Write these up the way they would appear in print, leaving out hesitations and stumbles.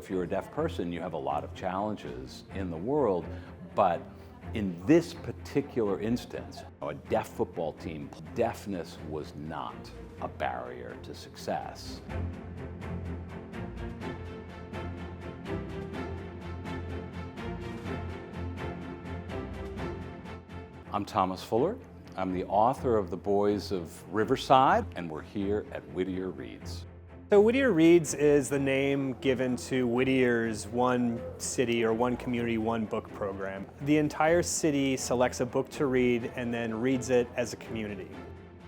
If you're a deaf person, you have a lot of challenges in the world, but in this particular instance, a deaf football team, deafness was not a barrier to success. I'm Thomas Fuller. I'm the author of the Boys of Riverside, and we're here at Whittier Reads. So Whittier Reads is the name given to Whittier's One City or One Community, One Book program. The entire city selects a book to read and then reads it as a community.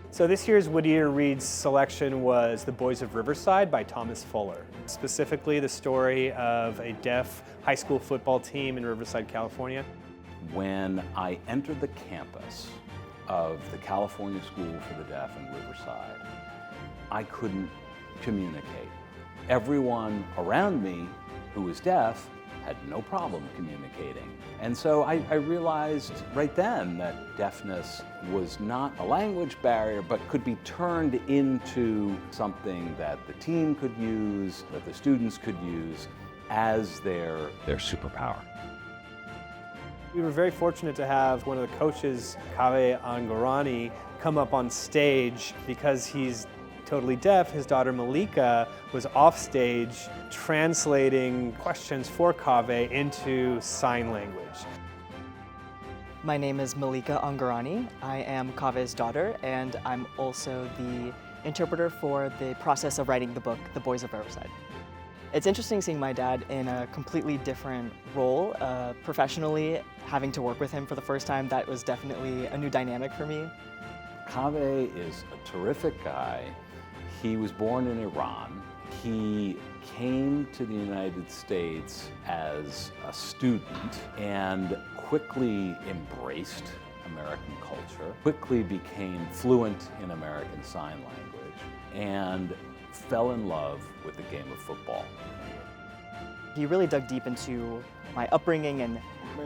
So this year's Whittier Reads selection was The Boys of Riverside by Thomas Fuller. Specifically the story of a deaf high school football team in Riverside, California. When I entered the campus of the California School for the Deaf in Riverside, I couldn't communicate. Everyone around me who was deaf had no problem communicating. And so I realized right then that deafness was not a language barrier, but could be turned into something that the team could use, that the students could use as their superpower. We were very fortunate to have one of the coaches, Kaveh Angoorani, come up on stage. Because he's totally deaf, his daughter Malika was off stage translating questions for Kaveh into sign language. My name is Malika Angoorani. I am Kaveh's daughter, and I'm also the interpreter for the process of writing the book, The Boys of Riverside. It's interesting seeing my dad in a completely different role. Professionally, having to work with him for the first time, that was definitely a new dynamic for me. Kaveh is a terrific guy. He was born in Iran. He came to the United States as a student and quickly embraced American culture, quickly became fluent in American Sign Language, and fell in love with the game of football. He really dug deep into my upbringing and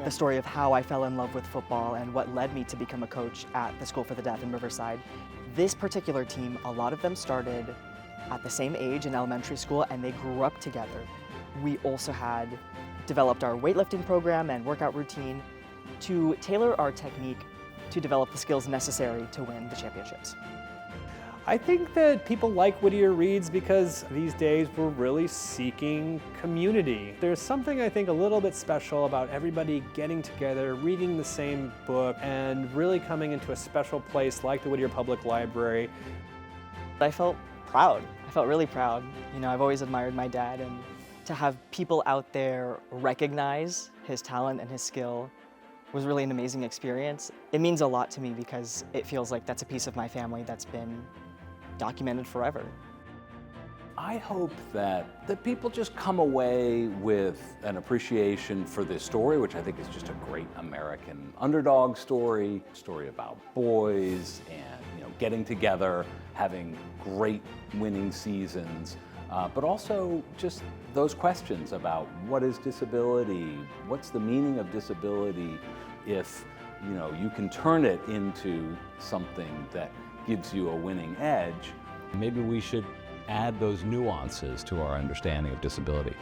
the story of how I fell in love with football and what led me to become a coach at the School for the Deaf in Riverside. This particular team, a lot of them started at the same age in elementary school and they grew up together. We also had developed our weightlifting program and workout routine to tailor our technique to develop the skills necessary to win the championships. I think that people like Whittier Reads because these days we're really seeking community. There's something I think a little bit special about everybody getting together, reading the same book, and really coming into a special place like the Whittier Public Library. I felt proud. I felt really proud. You know, I've always admired my dad, and to have people out there recognize his talent and his skill was really an amazing experience. It means a lot to me because it feels like that's a piece of my family that's been documented forever. I hope that people just come away with an appreciation for this story, which I think is just a great American underdog story about boys and getting together, having great winning seasons, but also just those questions about what is disability, what's the meaning of disability, if you can turn it into something that gives you a winning edge. Maybe we should add those nuances to our understanding of disability.